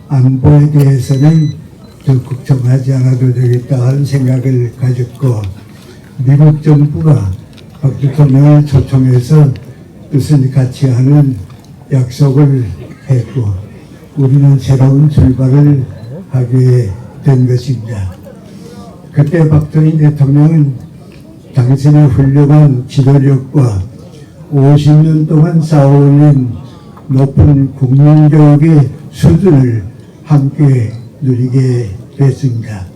안보에 대해서는 더 걱정하지 않아도 되겠다 하는 생각을 가졌고, 미국 정부가 박 대통령을 초청해서 뜻을 같이 하는 약속을 했고, 우리는 새로운 출발을 하게 된 것입니다. 그때 박정희 대통령은 당신의 훌륭한 지도력과 50년 동안 쌓아올린 높은 국민교육의 수준을 함께 누리게 됐습니다.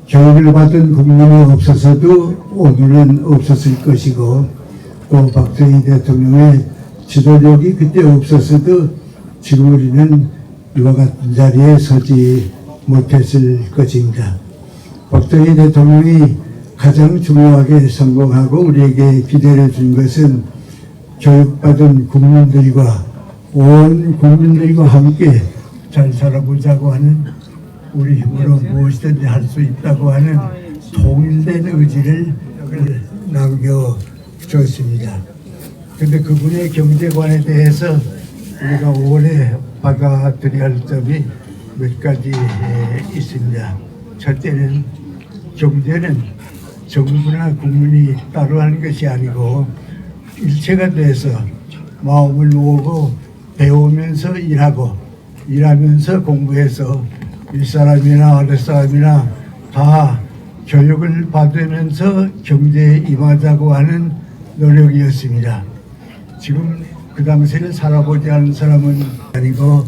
교육을 받은 국민이 없어서도 오늘은 없었을 것이고, 또 박정희 대통령의 지도력이 그때 없었어도 지금 우리는 이와 같은 자리에 서지 못했을 것입니다. 박정희 대통령이 가장 중요하게 성공하고 우리에게 기대를 준 것은 교육받은 국민들과 온 국민들과 함께 잘 살아보자고 하는, 우리 힘으로 무엇이든지 할 수 있다고 하는 통일된 의지를 남겨주었습니다. 그런데 그분의 경제관에 대해서 우리가 오래 받아들여야 할 점이 몇 가지 있습니다. 첫째는 경제는 정부나 국민이 따로 하는 것이 아니고 일체가 돼서 마음을 모으고 배우면서 일하고 일하면서 공부해서 윗사람이나 아랫사람이나 다 교육을 받으면서 경제에 임하자고 하는 노력이었습니다. 지금 그 당시를 살아보지 않은 사람은 아니고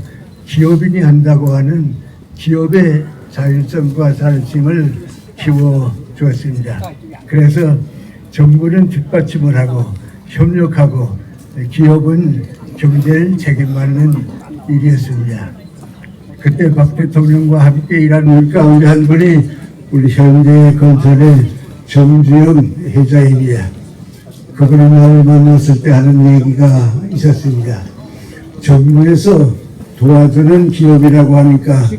기업인이 한다고 하는 기업의 자율성과 자율심을 키워주었습니다. 그래서 정부는 뒷받침을 하고 협력하고 기업은 경제를 책임받는 일이었습니다. 그때 박 대통령과 함께 일하는 우리 가운데 한 분이 우리 현대 건설의 정주영 회장입니다. 그분이 나를 만났을 때 하는 얘기가 있었습니다. 정부에서 도와주는 기업이라고 하니까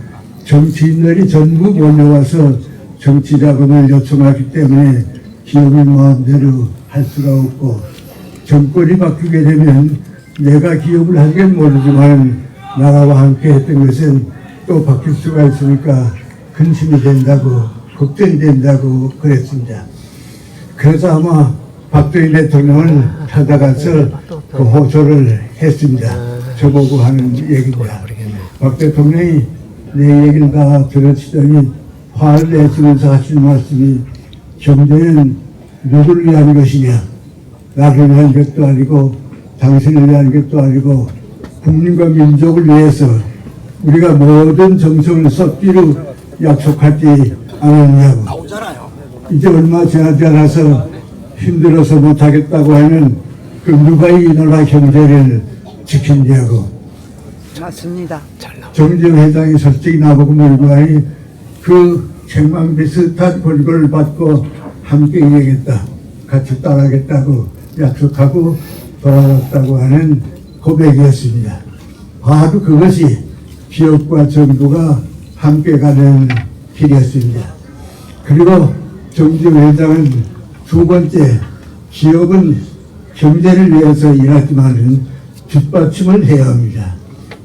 정치인들이 전부 몰려와서 정치 자금을 요청하기 때문에 기업이 마음대로 할 수가 없고, 정권이 바뀌게 되면 내가 기업을 하긴 모르지만 나라와 함께 했던 것은 또 바뀔 수가 있으니까 근심이 된다고, 걱정이 된다고 그랬습니다. 그래서 아마 박정희 대통령을 찾아가서 그 호소를 했습니다. 저보고 하는 얘기입니다. 박 대통령이 내 얘기를 다 들으시더니 화를 내시면서 하시는 말씀이, 경제는 누구를 위한 것이냐, 나를 위한 것도 아니고 당신을 위한 것도 아니고 국민과 민족을 위해서 우리가 모든 정성을 쏟기로 약속하지 않았냐고. 이제 얼마 지나지 않아서 힘들어서 못하겠다고 하는 그 누가 이 나라 경제를 지키냐고. 맞습니다. 정주영 회장이 솔직히 나보고 물고 하니 그 책망 비슷한 권고를 받고 함께 일하겠다, 같이 따라하겠다고 약속하고 돌아갔다고 하는 고백이었습니다. 바로 그것이 기업과 정부가 함께 가는 길이었습니다. 그리고 정주영 회장은 두 번째, 기업은 경제를 위해서 일하지만은 뒷받침을 해야 합니다.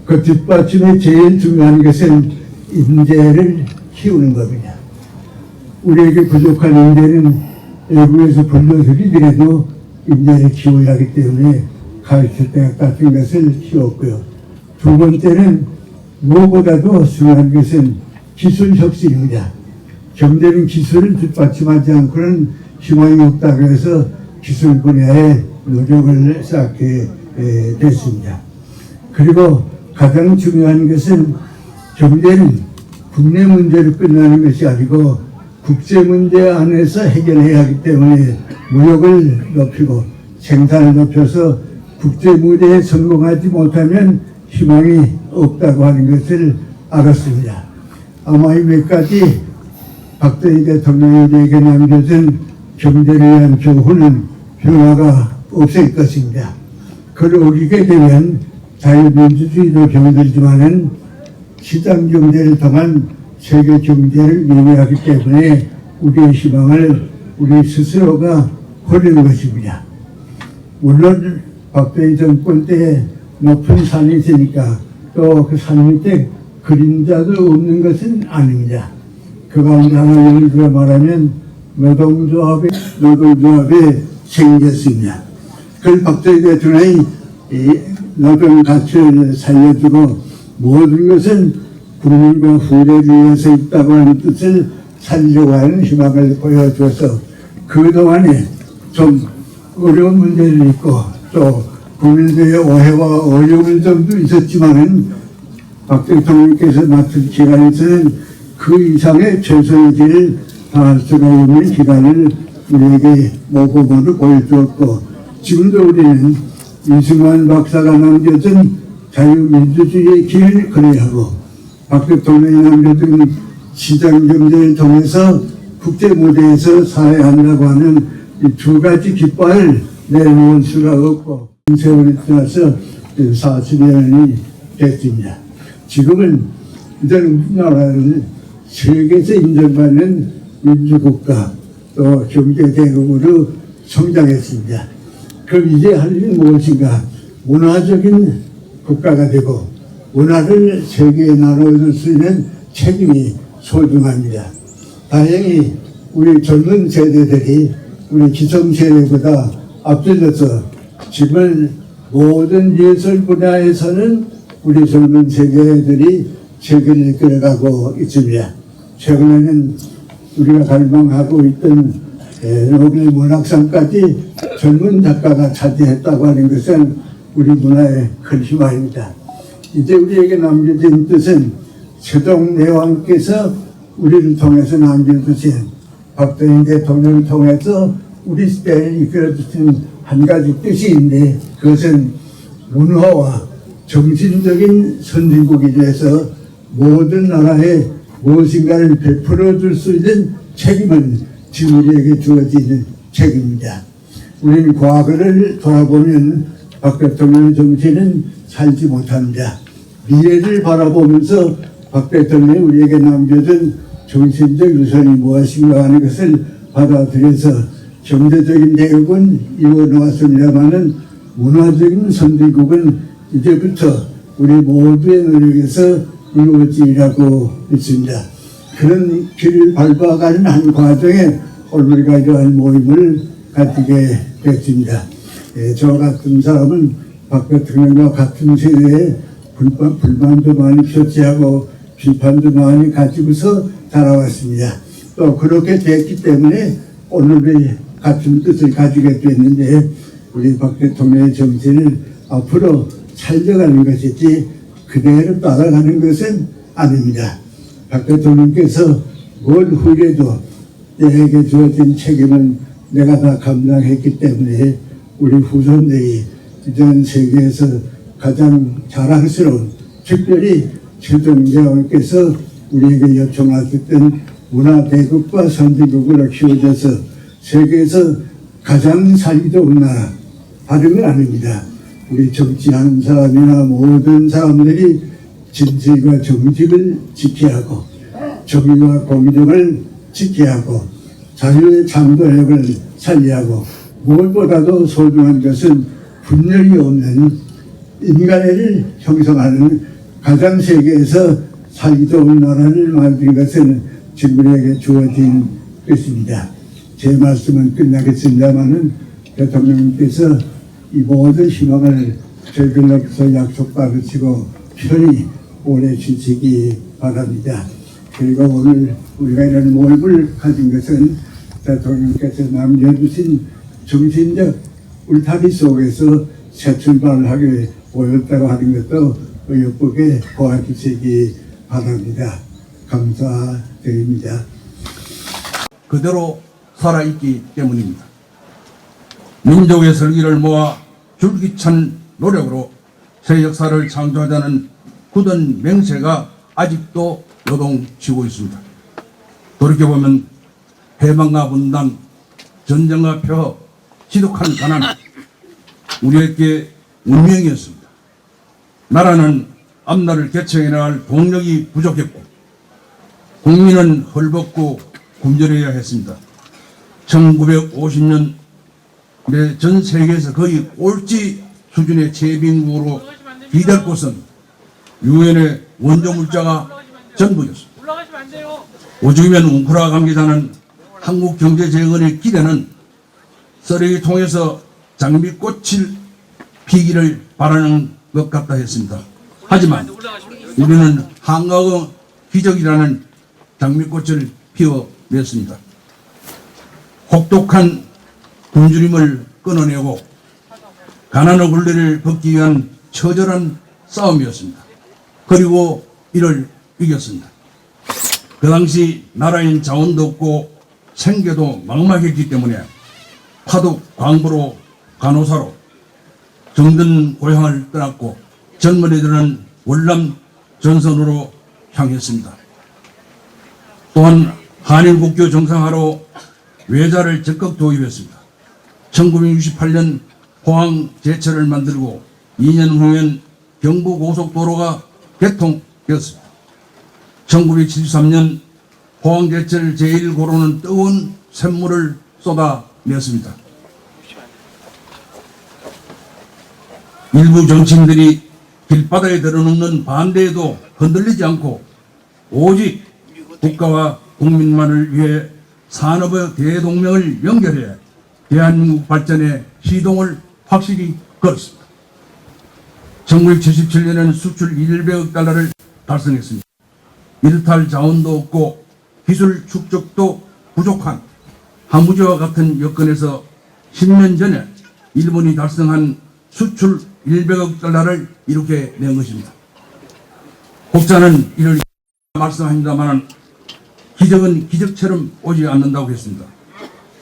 그 뒷받침에 제일 중요한 것은 인재를 키우는 겁니다. 우리에게 부족한 인재는 외국에서 불러들이더라도 인재를 키워야 하기 때문에 가르칠 때 같은 것을 키웠고요. 두 번째는 무엇보다도 중요한 것은 기술 혁신입니다. 경제는 기술을 뒷받침하지 않고는 희망이 없다 그래서 기술 분야에 노력을 쌓게 됐습니다. 그리고 가장 중요한 것은 경제는 국내 문제로 끝나는 것이 아니고 국제 문제 안에서 해결해야 하기 때문에 무역을 높이고 생산을 높여서 국제 무대에 성공하지 못하면 희망이 없다고 하는 것을 알았습니다. 아마 이 몇 가지 박정희 대통령에게 남겨준 경제를 위한 교훈은 변화가 없을 것입니다. 그를 어기게 되면 자유민주주의도 병들지만은 시장 경제를 통한 세계 경제를 위해하기 때문에 우리의 희망을 우리 스스로가 버리는 것입니다. 물론 박정희 정권 때 높은 산이 있으니까 또 그 산 밑에 그림자도 없는 것은 아닙니다. 그 가운데 하나 예를 들어 말하면 노동조합이 생겼습니다. 그걸 박정희 대통령이 이 노동 가치를 살려주고 모든 것은 국민과 후대를 위해서 있다고 하는 뜻을 살려고 하는 희망을 보여줘서 그동안에 좀 어려운 문제를 있고 또 국민들의 오해와 어려운 점도 있었지만은 박 대통령께서 맡은 기간에서는 그 이상의 최선의 길을 다할 수가 있는 기간을 우리에게 모범으로 보여주었고 지금도 우리는 이승만 박사가 남겨준 자유민주주의의 길을 걸어야하고 박 대통령이 남겨준 시장경제를 통해서 국제무대에서 살아야 한다고 하는 이 두 가지 깃발을 내놓을 수가 없고 세월이 지나서 40년이 됐습니다. 지금은 이제는 우리나라는 세계에서 인정받는 민주국가 또 경제대국으로 성장했습니다. 그럼 이제 할 일은 무엇인가? 문화적인 국가가 되고 문화를 세계에 나눠줄 수 있는 책임이 소중합니다. 다행히 우리 젊은 세대들이 우리 기성세대보다 앞서서 지금 모든 예술 분야에서는 우리 젊은 세대들이 세계를 이끌어가고 있습니다. 최근에는 우리가 갈망하고 있던 노벨 문학상까지 젊은 작가가 차지했다고 하는 것은 우리 문화의 큰 희망입니다. 이제 우리에게 남겨진 뜻은 세종대왕께서 우리를 통해서 남겨주신 박정희 대통령을 통해서 우리 시대를 이끌어주신 한 가지 뜻이 있는데 그것은 문화와 정신적인 선진국이 돼서 모든 나라에 무엇인가를 베풀어 줄 수 있는 책임은 지금 우리에게 주어지는 책임입니다. 우리는 과거를 돌아보면 박 대통령의 정신은 살지 못합니다. 미래를 바라보면서 박 대통령이 우리에게 남겨준 정신적 유산이 무엇인가 하는 것을 받아들여서 경제적인 대국은 이루어놓았습니다마는 문화적인 선진국은 이제부터 우리 모두의 노력에서 이루어지라고 있습니다. 그런 길을 밟아가는 한 과정에 오늘과 이러한 모임을 가지게 됐습니다. 저 같은 사람은 박 대통령과 같은 세대에 불만도 많이 표치하고 비판도 많이 가지고서 살아왔습니다. 또 그렇게 됐기 때문에 오늘의 같은 뜻을 가지게 됐는데 우리 박 대통령의 정신을 앞으로 살려가는 것이지 그대로 따라가는 것은 아닙니다. 박 대통령께서 뭘 후회도 내게 주어진 책임은 내가 다 감당했기 때문에 우리 후손들이 전 세계에서 가장 자랑스러운 특별히 세종대왕께서 우리에게 요청하셨던 문화대국과 선진국으로 키워져서 세계에서 가장 살기 좋은 나라 다른 건 아닙니다. 우리 정치하는 사람이나 모든 사람들이 진실과 정직을 지켜야 하고 정의와 공정을 지켜야 하고 자유의 창조력을 살려야 하고 무엇보다도 소중한 것은 분열이 없는 인간애를 형성하는 가장 세계에서 살기 좋은 나라를 만든 것은 지구에게 주어진 것입니다. 제 말씀은 끝나겠습니다마는 대통령께서 이 모든 희망을 저희들로서 약속받으시고 편히 오래 주시기 바랍니다. 그리고 오늘 우리가 이런 모임을 가진 것은 대통령께서 남겨주신 정신적 울타리 속에서 새 출발을 하게 보였다고 하는 것도 의욕보게 보아주시기 바랍니다. 감사드립니다. 그대로 살아있기 때문입니다. 민족의 설기를 모아 줄기찬 노력으로 새 역사를 창조하자는 굳은 맹세가 아직도 요동치고 있습니다. 돌이켜보면 해방과 분단, 전쟁과 폐허, 지독한 가난, 우리에게 운명이었습니다. 나라는 앞날을 개척해 나갈 동력이 부족했고 국민은 헐벗고 굶주려야 했습니다. 1950년 전 세계에서 거의 꼴찌 수준의 재빈국으로 기댈 곳은 유엔의 원조 물자가 전부였습니다. 올라가시면 안 돼요. 오죽이면 웅크라 관계자는 한국경제재건의 기대는 쓰레기 통해서 장미꽃을 피기를 바라는 것 같다 했습니다. 하지만 우리는 한강의 기적이라는 장미꽃을 피워냈습니다. 혹독한 굶주림을 끊어내고 가난의 굴레를 벗기 위한 처절한 싸움이었습니다. 그리고 이를 이겼습니다. 그 당시 나라엔 자원도 없고 생계도 막막했기 때문에 파독 광부로 간호사로 정든 고향을 떠났고 젊은이들은 월남 전선으로 향했습니다. 또한 한일 국교 정상화로 외자를 적극 도입했습니다. 1968년 포항 제철을 만들고 2년 후엔 경부고속도로가 개통되었습니다. 1973년 포항 제철 제1고로는 뜨거운 샘물을 쏟아냈습니다. 일부 정치인들이 길바닥에 들어눕는 반대에도 흔들리지 않고 오직 국가와 국민만을 위해 산업의 대동맹을 연결해 대한민국 발전의 시동을 확실히 걸었습니다. 1977년에는 수출 100억 달러를 달성했습니다. 일탈 자원도 없고 기술 축적도 부족한 한무지와 같은 여건에서 10년 전에 일본이 달성한 수출 100억 달러를 이렇게 낸 것입니다. 혹자는 이를 말씀합니다만 기적은 기적처럼 오지 않는다고 했습니다.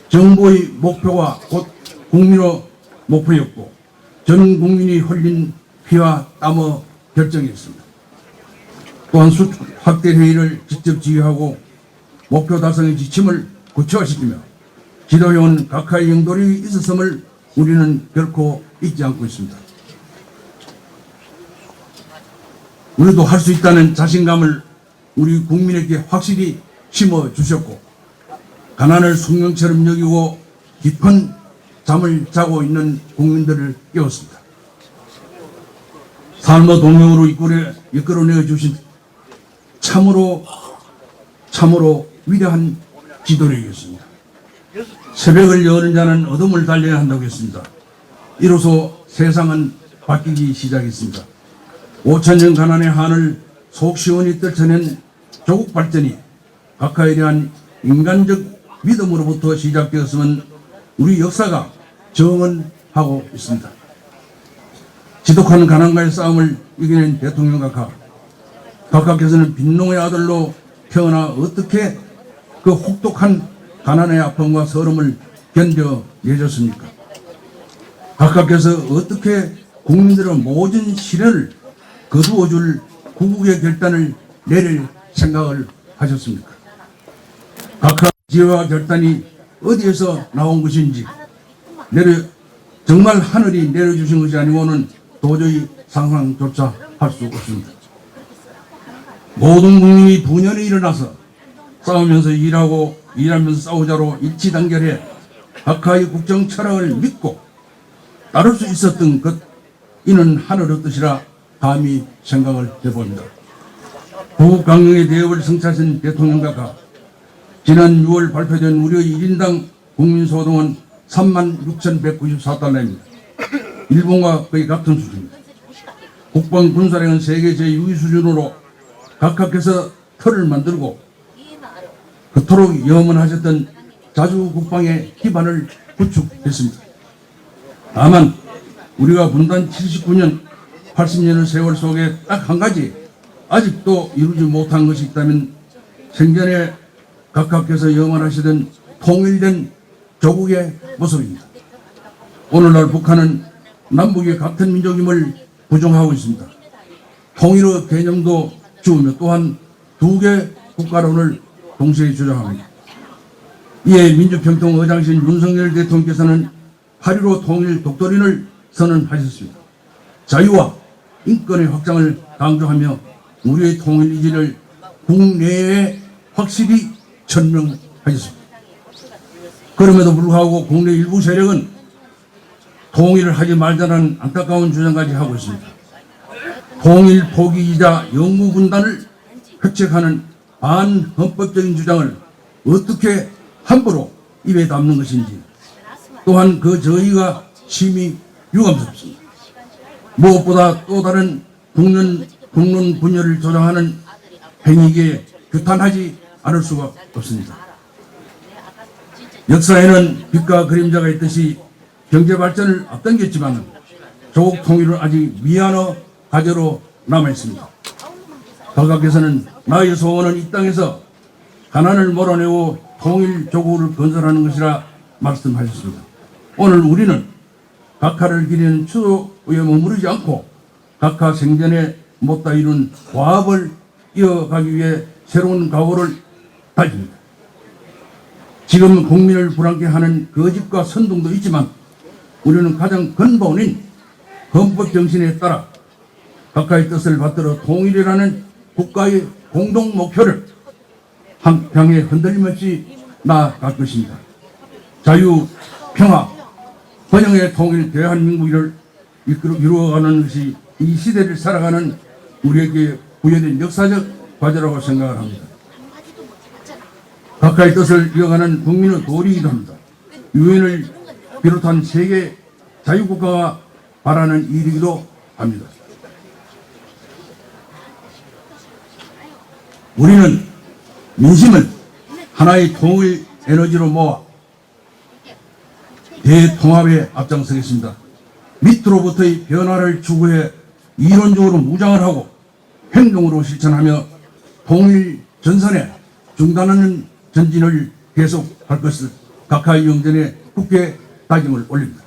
정부의 목표가 곧 국민의 목표였고 전 국민이 흘린 피와 땀의 결정이었습니다. 또한 수출 확대 회의를 직접 지휘하고 목표 달성의 지침을 구체화시키며 지도해온 각하의 영돌이 있었음을 우리는 결코 잊지 않고 있습니다. 우리도 할 수 있다는 자신감을 우리 국민에게 확실히 심어주셨고 가난을 숙명처럼 여기고 깊은 잠을 자고 있는 국민들을 깨웠습니다. 삶의 동력으로 이끌어내어 주신 참으로 위대한 지도력이었습니다. 새벽을 여는 자는 어둠을 달려야 한다고 했습니다. 이로써 세상은 바뀌기 시작했습니다. 5천년 가난의 한을 속 시원히 떨쳐낸 조국 발전이 각하에 대한 인간적 믿음으로부터 시작되었으면 우리 역사가 정언하고 있습니다. 지독한 가난과의 싸움을 이겨낸 대통령 각하께서는 빈농의 아들로 태어나 어떻게 그 혹독한 가난의 아픔과 서름을 견뎌내셨습니까? 각하께서 어떻게 국민들의 모든 시련을 거두어줄 구국의 결단을 내릴 생각을 하셨습니까? 각하 지혜와 결단이 어디에서 나온 것인지 정말 하늘이 내려주신 것이 아니고는 도저히 상상조차 할 수 없습니다. 모든 국민이 분연히 일어나서 싸우면서 일하면서 싸우자로 일치단결해 각하의 국정 철학을 믿고 따를 수 있었던 것, 이는 하늘의 뜻이라 감히 생각을 해봅니다. 구국강령의 대업을 성취하신 대통령 각하, 지난 6월 발표된 우리의 1인당 국민소득은 36,194달러입니다. 일본과 거의 같은 수준입니다. 국방군사력은 세계 제6위 수준으로 각하께서 틀을 만들고 그토록 염원하셨던 자주국방의 기반을 구축했습니다. 다만 우리가 분단 79년, 80년의 세월 속에 딱 한 가지 아직도 이루지 못한 것이 있다면 생전에 각하께서 염원하시던 통일된 조국의 모습입니다. 오늘날 북한은 남북이 같은 민족임을 부정하고 있습니다. 통일의 개념도 주우며 또한 두 개 국가론을 동시에 주장합니다. 이에 민주평통 의장신 윤석열 대통령께서는 8.15 통일 독도린을 선언하셨습니다. 자유와 인권의 확장을 강조하며 우리의 통일 의지를 국내에 확실히 천명하셨습니다. 그럼에도 불구하고 국내 일부 세력은 통일을 하지 말자는 안타까운 주장까지 하고 있습니다. 통일 포기이자 영구분단을 획책하는 반헌법적인 주장을 어떻게 함부로 입에 담는 것인지 또한 그 저희가 심히 유감스럽습니다. 무엇보다 또 다른 국론 분열을 조장하는 행위에 규탄하지 않을 수가 없습니다. 역사에는 빛과 그림자가 있듯이 경제 발전을 앞당겼지만 조국 통일은 아직 미완어 과제로 남아 있습니다. 각각께서는 나의 소원은 이 땅에서 가난을 몰아내고 통일 조국을 건설하는 것이라 말씀하셨습니다. 오늘 우리는 각하를 기리는 추도에 머무르지 않고 각하 생전에 못다 이룬 과업을 이어가기 위해 새로운 각오를 다집니다. 지금 국민을 불안케 하는 거짓과 선동도 있지만 우리는 가장 근본인 헌법 정신에 따라 각하의 뜻을 받들어 통일이라는 국가의 공동 목표를 향해 흔들림 없이 나아갈 것입니다. 자유, 평화, 번영의 통일 대한민국을 이루어가는 것이 이 시대를 살아가는 우리에게 부여된 역사적 과제라고 생각을 합니다. 각하의 뜻을 이어가는 국민의 도리이기도 합니다. 유엔을 비롯한 세계 자유국가가 바라는 일이기도 합니다. 우리는 민심을 하나의 통일 에너지로 모아 대통합에 앞장서겠습니다. 밑으로부터의 변화를 추구해 이론적으로 무장을 하고 행동으로 실천하며 통일 전선에 중단하는 전진을 계속할 것을 각하의 영전에 굳게 다짐을 올립니다.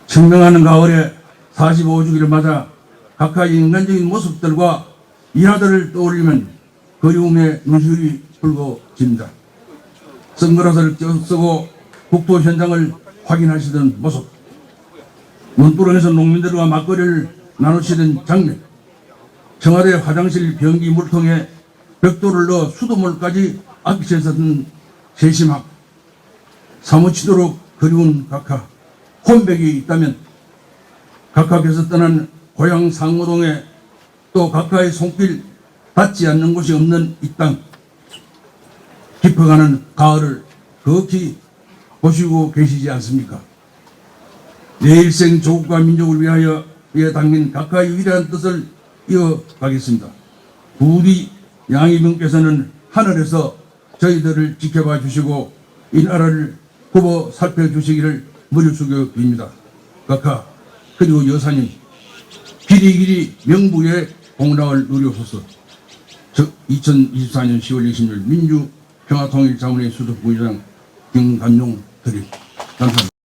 청명하는 가을에 45주기를 맞아 각하의 인간적인 모습들과 일화들을 떠올리면 그리움의 눈시울이 붉어집니다. 선글라스를 쓰고 국토 현장을 확인하시던 모습, 논두렁에서 농민들과 막걸리를 나누시던 장면, 청와대 화장실 변기 물통에 벽돌을 넣어 수돗물까지 아끼셨던 세심함, 사무치도록 그리운 각하, 혼백이 있다면 각하께서 떠난 고향 상무동에 또 각하의 손길 닿지 않는 곳이 없는 이 땅, 깊어가는 가을을 극히 보시고 계시지 않습니까? 내 일생 조국과 민족을 위하여 담긴 각하의 위대한 뜻을 이어가겠습니다. 부디 양이분께서는 하늘에서 저희들을 지켜봐 주시고 이 나라를 굽어 살펴주시기를 무릎 숙여 빕니다. 각하 그리고 여사님 길이 명부의 공락을 누려소서. 2024년 10월 20일 민주평화통일자문회 수석부의장 김관용 드립 감사합니다.